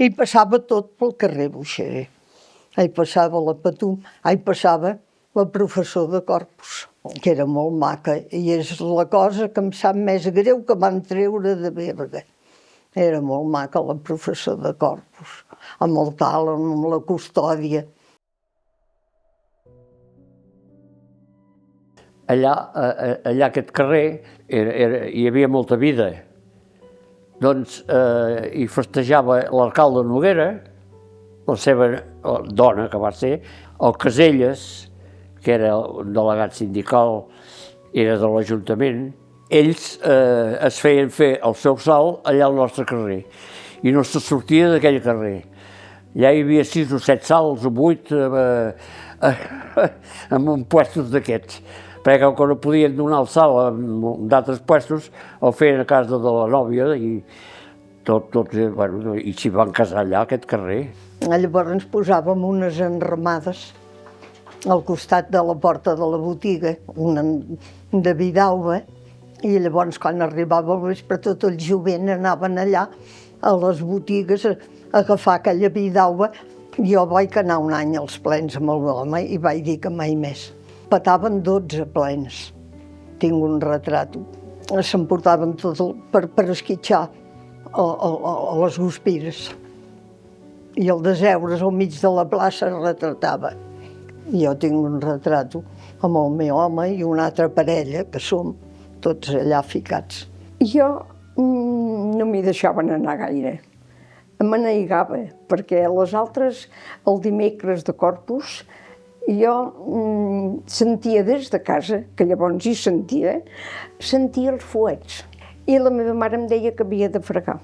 i passava tot pel carrer Boixer. Hi passava la Patum, hi passava la professor de Corpus, que era molt maca, i és la cosa que em sap més greu que van treure de Berga. Era molt maca la professor de Corpus, amb el talent, amb la custòdia. Allà aquest carrer, hi havia molta vida. Doncs hi festejava l'alcalde Noguera, la seva dona, que va ser, el Caselles, que era un delegat sindical, era de l'Ajuntament. Ells es feien fer el seu salt allà al nostre carrer i no se sortia d'aquell carrer. Allà hi havia 6 o 7 salts o 8 en puestos d'aquests, perquè com no podien donar el salt en d'altres puestos, el feien a casa de la nòvia i i s'hi van casar allà, aquest carrer. Llavors ens posàvem unes enramades al costat de la porta de la botiga, una de Vidauba, i llavors quan arribava el vespre tot el jovent anaven allà a les botigues a agafar aquella Vidauba. Jo vaig anar un any als plens amb el meu home i vaig dir que mai més. Petaven 12 plens. Tinc un retrat. S'emportaven tot per esquitxar a les guspires. I el deseure's al mig de la plaça es retratava. Jo tinc un retrat amb el meu home i una altra parella, que som tots allà ficats. Jo no m'hi deixaven anar gaire. Me n'aigava, perquè les altres, el dimecres de Corpus, jo sentia des de casa, que llavors hi sentia els fuets. I la meva mare em deia que havia de fregar.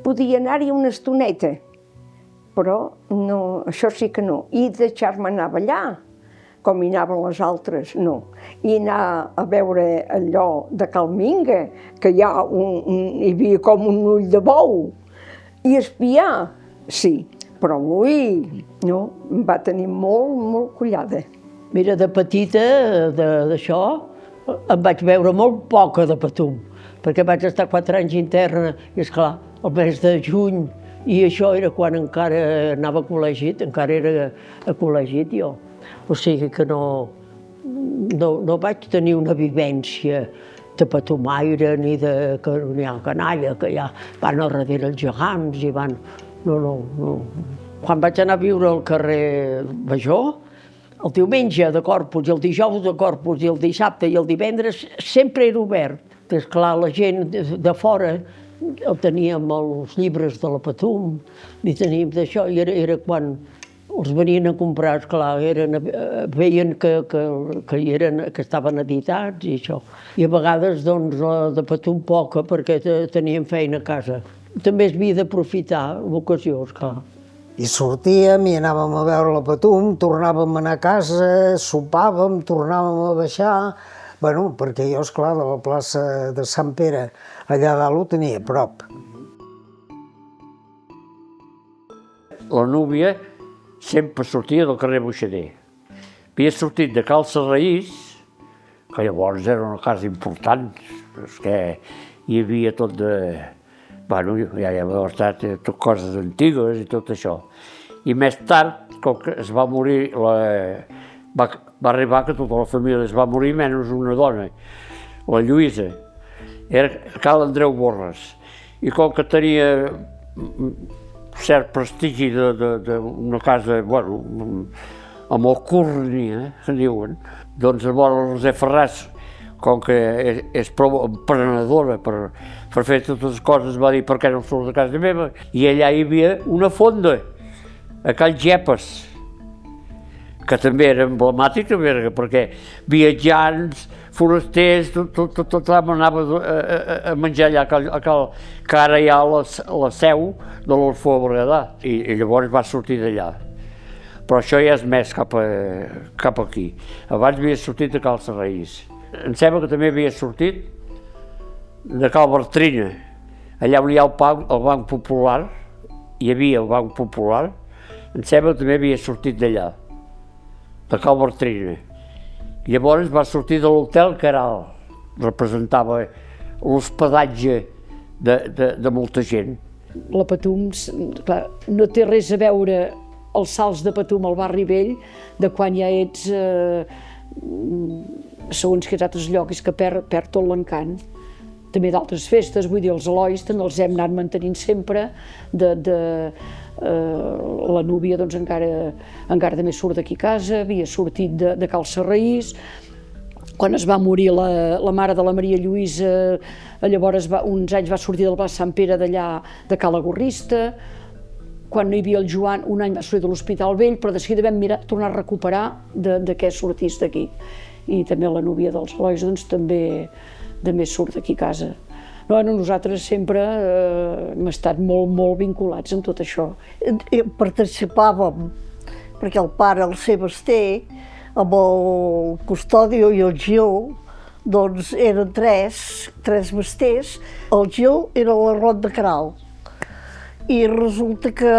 Podia anar-hi una estoneta, però no, això sí que no. I deixar-me anar a ballar, com hi anaven les altres, no. I anar a veure allò de Calminga, que hi havia com un ull de bou, i espiar, sí, però avui no, em va tenir molt collada. Mira, de petita, d'això, em vaig veure molt poca de Patum, perquè vaig estar 4 anys interna, i esclar, el mes de juny, i això era quan encara anava a col·legi, encara era a col·legi jo. O sigui que no vaig tenir una vivència de patumaire ni de canalla, que ja van al darrere els gegants i van... No. Quan vaig anar a viure al carrer Major, el diumenge de Corpus, i el dijous de Corpus, i el dissabte i el divendres, sempre era obert. Esclar, la gent de fora teníem els llibres de la Patum, i teníem d'això, i era quan els venien a comprar, esclar, veien que estaven editats i això. I a vegades, doncs, de Patum poca, perquè teníem feina a casa. També es havia d'aprofitar l'ocasió, esclar. I sortíem i anàvem a veure la Patum, tornàvem a anar a casa, sopàvem, tornàvem a baixar. Bueno, perquè jo, esclar, de la plaça de Sant Pere, allà dalt ho tenia a prop. La núvia sempre sortia del carrer Boixader. Havia sortit de Cal Serraís, que llavors era una casa important, que hi havia tot de... Bueno, ja hi havia estat tot coses antigues i tot això. I més tard, com que es va morir, va arribar que tota la família es va morir, menys una dona, la Lluïsa. Era Cal Andreu Borres. I com que tenia cert prestigi d'una casa, bueno, amb alcurnia, que diuen, doncs llavors el Josep Ferràs, com que és prou emprenedora per fer totes les coses, va dir per què no surts de casa meva. I allà hi havia una fonda, a Cal Gepes, que també era emblemàtic, perquè viatjants, forasters, tothom anava a menjar allà, que ara hi ha la seu de l'Orfeó Berguedà, i llavors va sortir d'allà. Però això ja és més cap aquí. Abans havia sortit de Cal Serraís. Em sembla que també havia sortit de Cal Bartrina, allà on hi ha el Banc Popular, hi havia el Banc Popular, em sembla que també havia sortit d'allà, de Cal Bartrina. Llavors va sortir de l'hotel Caral, representava l'hospedatge de molta gent. La Patum, clar, no té res a veure els salts de Patum al barri vell de quan ja ets segons que altres llocs, que perd tot l'encant. També d'altres festes, vull dir, els Elois els hem anat mantenint sempre, la núvia doncs encara també surt d'aquí a casa, havia sortit de Cal Serraís. Quan es va morir la mare de la Maria Lluïsa, llavors uns anys va sortir del Blas Sant Pere d'allà de Cala Gorrista. Quan no hi havia el Joan, un any va sortir de l'Hospital Vell, però de seguida vam tornar a recuperar de què sortís d'aquí. I també la núvia dels Elois doncs, també surt d'aquí a casa. Nosaltres sempre hem estat molt vinculats amb tot això. Participàvem, perquè el pare, el Sebastià, amb el Custodio i el Gil, doncs eren tres basters. El Gil era l'Arrot de Queralt. I resulta que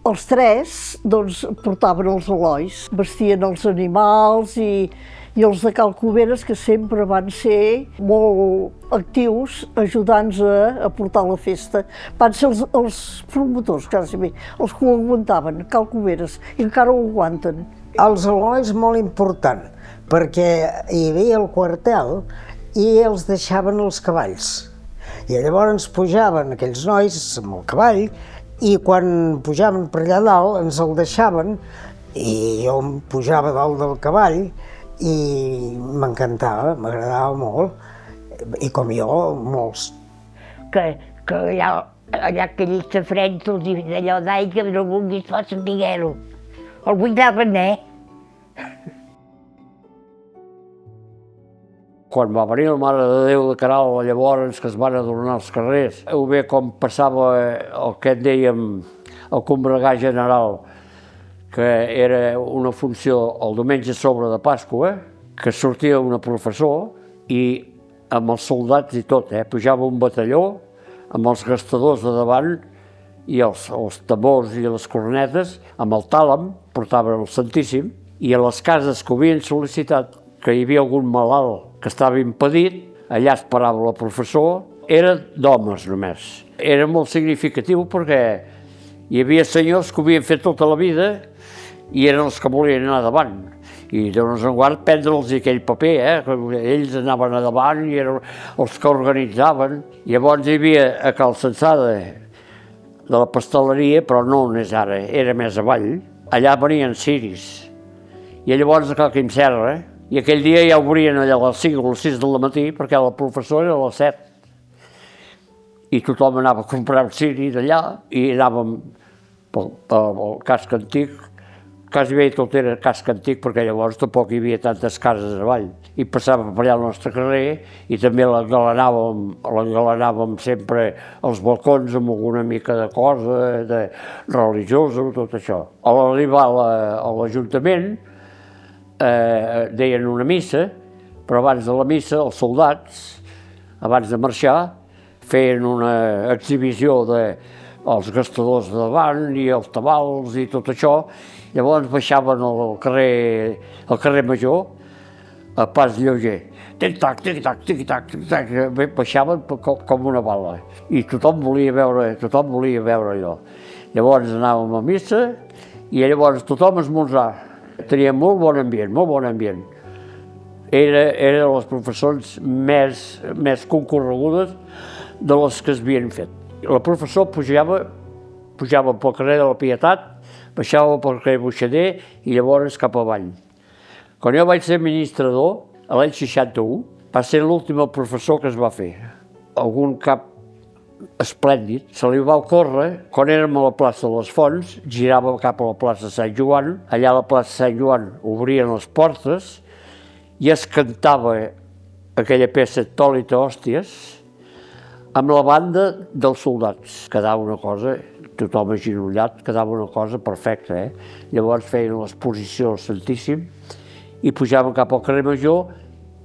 els tres doncs, portaven els Elois, vestien els animals i els de Cal Cuberes, que sempre van ser molt actius ajudant-nos a portar la festa. Van ser els promotors, quasi bé, els que ho aguantaven, Cal Cuberes, i encara ho aguanten. Els Elois molt important, perquè hi havia el quartel i els deixaven els cavalls. I llavors pujaven aquells nois amb el cavall i quan pujaven per allà dalt ens el deixaven i jo em pujava dalt del cavall i m'encantava, m'agradava molt i com jo, molts. Que allà aquells safrèntols i d'allò d'aigua que no vulguis fa sapiguer-ho. El cuidaven, Quan va venir la Mare de Déu de Queralt, llavors que es van adornar els carrers, ho bé com passava el que en dèiem el combregar general, que era una funció el diumenge sobre de Pasqua, que sortia un professor i amb els soldats i tot, pujava un batalló amb els gastadors de davant i els tambors i les cornetes, amb el tàlam, portaven el Santíssim, i a les cases que ho havien sol·licitat, que hi havia algun malalt que estava impedit, allà esperava el professor, era d'homes només. Era molt significatiu perquè hi havia senyors que ho havien fet tota la vida i eren els que volien anar davant. I Déu-nos en guard prendre'ls aquell paper, ells anaven a davant i eren els que organitzaven. Llavors hi havia a Cal Censada de la pasteleria, però no on és ara, era més avall. Allà venien ciris. I llavors a Cal Quimserra, i aquell dia ja obrien allà a les 5 o les 6 del matí, perquè la professora era a les 7. I tothom anava a comprar un ciri d'allà i anàvem pel casc antic. Quasi bé tot era casc antic, perquè llavors tampoc hi havia tantes cases avall. I passàvem per allà al nostre carrer i també l'engalanàvem sempre als balcons amb alguna mica de cosa, de religiosa, tot això. A l'arribar a l'Ajuntament deien una missa, però abans de la missa els soldats, abans de marxar, feien una exhibició dels gastadors de davant i els tabals i tot això. Llavors baixaven al carrer Major, a pas lleuger. Tic-tac, tic-tac, tic-tac, tic-tac, baixaven com una bala. I tothom volia veure allò. Llavors anàvem a missa i llavors tothom a esmorzar. Tenia molt bon ambient. Era de les professors més concorregudes de les que s'havien fet. La professor pujava pel carrer de la Pietat, baixava pel carrer Buixader i llavors cap avall. Quan jo vaig ser administrador, a l'any 61, va ser l'últim professor que es va fer. Algun cap esplèndid, se li va ocórrer, quan érem a la plaça de les Fonts, girava cap a la plaça de Sant Joan, allà a la plaça de Sant Joan obrien les portes i es cantava aquella peça Tòlita Hòsties amb la banda dels soldats. Quedava una cosa, tothom agenollat, quedava una cosa perfecta. Llavors feien l'exposició al Santíssim i pujaven cap al carrer Major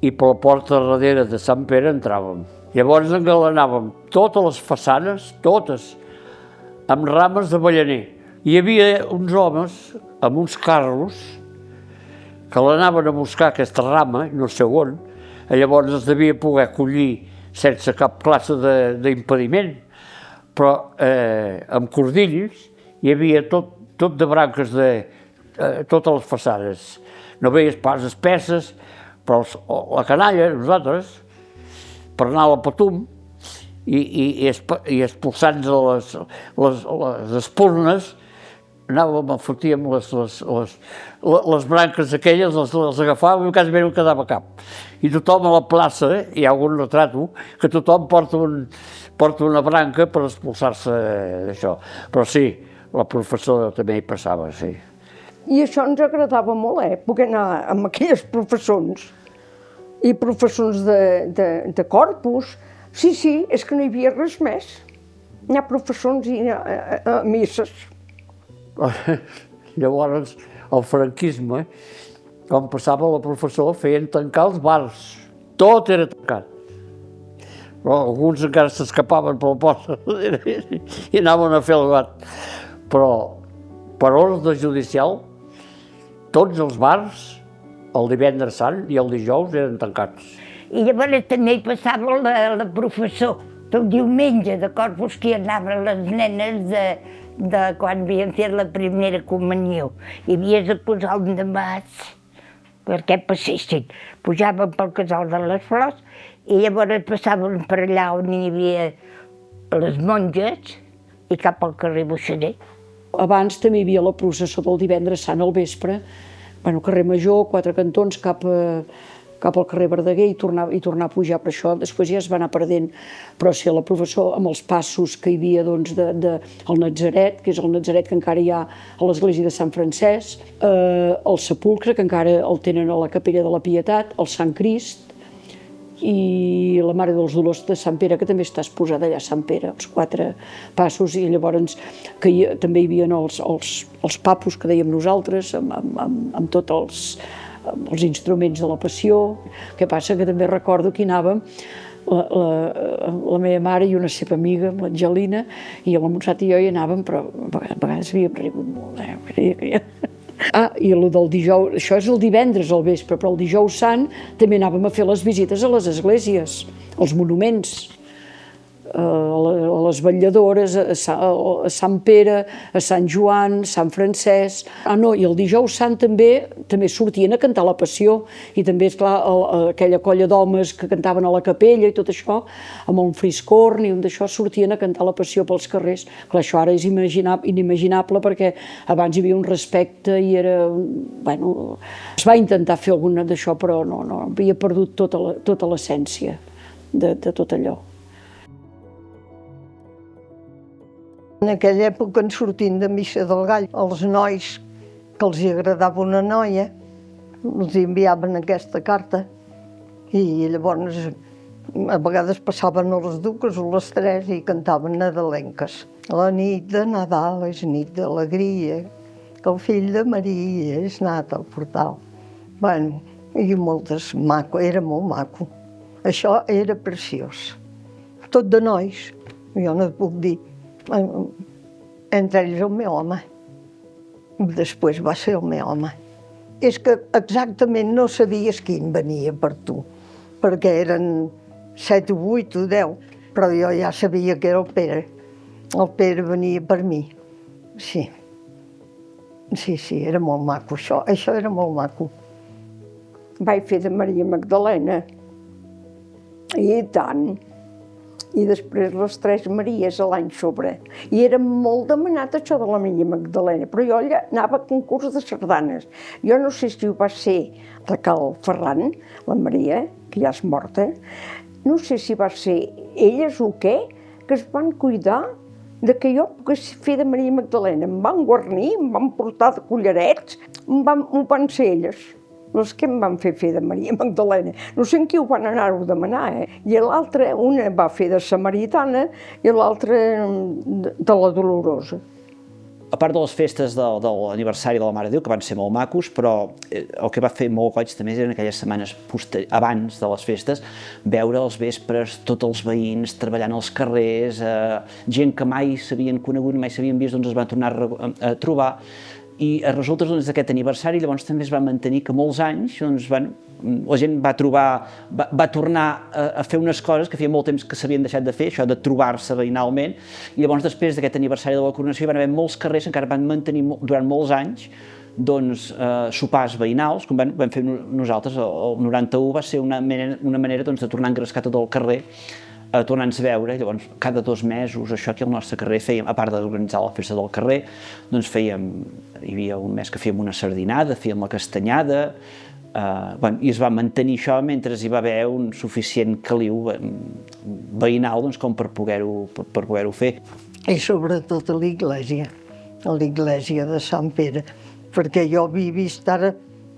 i per la porta darrere de Sant Pere entràvem. Llavors engalanàvem totes les façanes, totes, amb rames d'avellaner. Hi havia uns homes amb uns carros que l'anaven a buscar aquesta rama, no sé on, llavors es devia poder collir sense cap classe d'impediment, però amb cordills hi havia tot de branques de totes les façanes. No veies pas espesses, però la canalla, nosaltres, per anar a la Patum i expulsant les espurnes, anàvem a fotir amb les branques aquelles, les agafàvem i quasi bé no quedava cap. I tothom a la plaça, hi ha algun retrato, que tothom porta una branca per expulsar-se d'això. Però sí, la professora també hi passava, sí. I això ens agradava molt, poder anar amb aquelles professors i professors de corpus. Sí, és que no hi havia res més. Anar a professors i anar a misses. Llavors, el franquisme, quan passava la professora, feien tancar els bars. Tot era tancat. Però alguns encara s'escapaven per la porta i anaven a fer el gat. Però, per ordre judicial, tots els bars, el divendres sant i el dijous, eren tancats. I llavors també hi passava la professor, el diumenge de Corpus, que hi anaven les nenes de quan havien fet la primera comunió. I havies de posar un de mas perquè passessin. Pujaven pel casal de les Flors i llavors passaven per allà on hi havia les monges i cap al carrer Boixader. Abans també hi havia la processó del divendres sant al vespre, carrer Major, 4 cantons cap al carrer Verdaguer i tornar a pujar per això. Després ja es va anar perdent, però sí, la professor amb els passos que hi havia del Natzaret, que és el Natzaret que encara hi ha a l'església de Sant Francesc, el sepulcre, que encara el tenen a la capella de la Pietat, el Sant Crist, i la Mare dels Dolors de Sant Pere, que també està exposada allà a Sant Pere, els 4 passos, i llavors també hi havia els papos que dèiem nosaltres, amb tots els instruments de la Passió. Què passa? Que també recordo que hi anàvem la meva mare i una seva amiga, l'Angelina, i la Montserrat i jo hi anàvem, però a vegades havíem rigut molt. I el del dijous, això és el divendres al vespre, però el dijous sant també anàvem a fer les visites a les esglésies, als monuments, a les vetlladores, a Sant Pere, a Sant Joan, Sant Francesc. I el dijous sant també sortien a cantar la Passió, i també, esclar, aquella colla d'homes que cantaven a la capella i tot això, amb un friscorn i d'això, sortien a cantar la Passió pels carrers. Clar, això ara és inimaginable perquè abans hi havia un respecte i era... es va intentar fer alguna d'això, però no, havia perdut tota l'essència de tot allò. En aquella època, en sortint de Missa del Gall, els nois que els agradava una noia els enviaven aquesta carta i llavors a vegades passaven a les 2 o les 3 i cantaven nadalenques. La nit de Nadal és nit d'alegria, que el fill de Maria és nat al portal. I moltes, maco, era molt maco. Això era preciós. Tot de nois, jo no et puc dir. Entre ells el meu home. Després va ser el meu home. És que exactament no sabies quin venia per tu, perquè eren 7 o 8 o 10, però jo ja sabia que era el Pere. El Pere venia per mi. Sí, era molt maco, això era molt maco. Vaig fer de Maria Magdalena, i tant. I després les 3 Maries a l'any sobre. I era molt demanat això de la Maria Magdalena, però jo allà anava a concurs de sardanes. Jo no sé si ho va ser de Cal Ferran, la Maria, que ja és morta, no sé si va ser elles o què, que es van cuidar de que jo pogués fer de Maria Magdalena. Em van guarnir, em van portar de collarets, ho van ser elles. Les que em van fer de Maria Magdalena. No sé en qui ho van anar-ho a demanar, I l'altra, una va fer de samaritana i l'altra de la Dolorosa. A part de les festes de l'aniversari de la Mare de Déu, que van ser molt macos, però el que va fer molt goig també eren aquelles setmanes abans de les festes, veure els vespres tots els veïns treballant als carrers, gent que mai s'havien conegut, mai s'havien vist, doncs es van tornar a trobar. I resulta doncs, d'aquest aniversari llavors també es va mantenir que molts anys doncs, bueno, la gent va tornar a fer unes coses que feia molt temps que s'havien deixat de fer, això de trobar-se veïnalment, i llavors després d'aquest aniversari de la coronació hi van haver molts carrers que encara van mantenir durant molts anys doncs, sopars veïnals, com vam fer nosaltres. El 91 va ser una manera doncs, de tornar a engrescar tot el carrer, tornant-nos a veure. Llavors, cada 2 mesos, això aquí al nostre carrer fèiem, a part d'organitzar la festa del carrer, doncs hi havia un mes que fèiem una sardinada, fèiem la castanyada, i es va mantenir això mentre hi va haver un suficient caliu veïnal doncs, com per poder-ho fer. I sobretot a l'església de Sant Pere, perquè jo havia vist ara,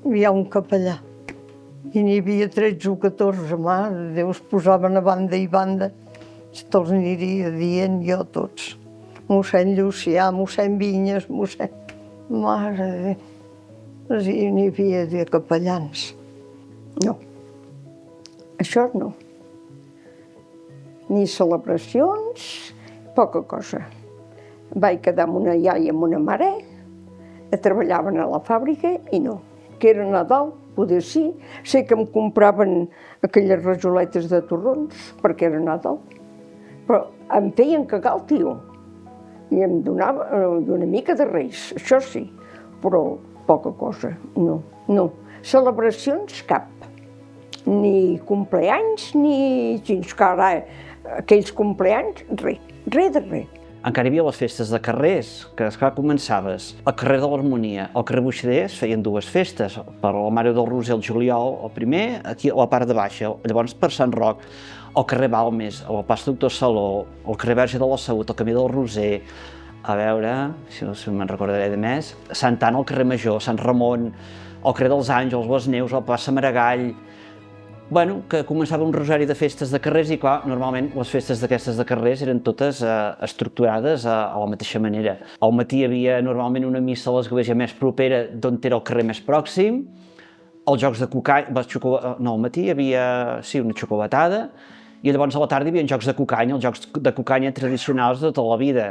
hi ha un capellà, i n'hi havia 13 o 14, mare de Déu, es posaven a banda i banda, te'ls aniria dient jo tots. Mossèn Llucià, mossèn Vinyes, mossèn... Mare de Déu, n'hi havia de capellans. No, això no. Ni celebracions, poca cosa. Vaig quedar amb una iaia i amb una mare, treballaven a la fàbrica i no. Que era Nadal, poder sí. Sé que em compraven aquelles rajoletes de torrons, perquè era Nadal. Però em feien cagar el tio. I em donava una mica de reis, això sí. Però poca cosa, no. Celebracions, cap. Ni compleanys, ni fins que ara aquells compleanys, res de res. Encara hi havia les festes de carrers, que esclar començaves al carrer de l'Harmonia, al carrer Boixader es feien 2 festes, per la Mare del Roser el juliol, el primer, aquí a la part de baixa, llavors per Sant Roc, al carrer Balmes, a la plaça Doctor Saló, al carrer Verge de la Salut, al camí del Roser, a veure, si me'n recordaré de més, Sant Anna al carrer Major, Sant Ramon, al carrer dels Àngels, les Neus, a la plaça Maragall. Bueno, que començava un rosari de festes de carrers i, clar, normalment les festes d'aquestes de carrers eren totes estructurades a la mateixa manera. Al matí hi havia normalment una missa a l'església més propera d'on era el carrer més pròxim, els jocs de cucany, no, al matí hi havia, sí, una xocolatada, i llavors a la tarda hi havia jocs de cucany, els jocs de cucanya tradicionals de tota la vida.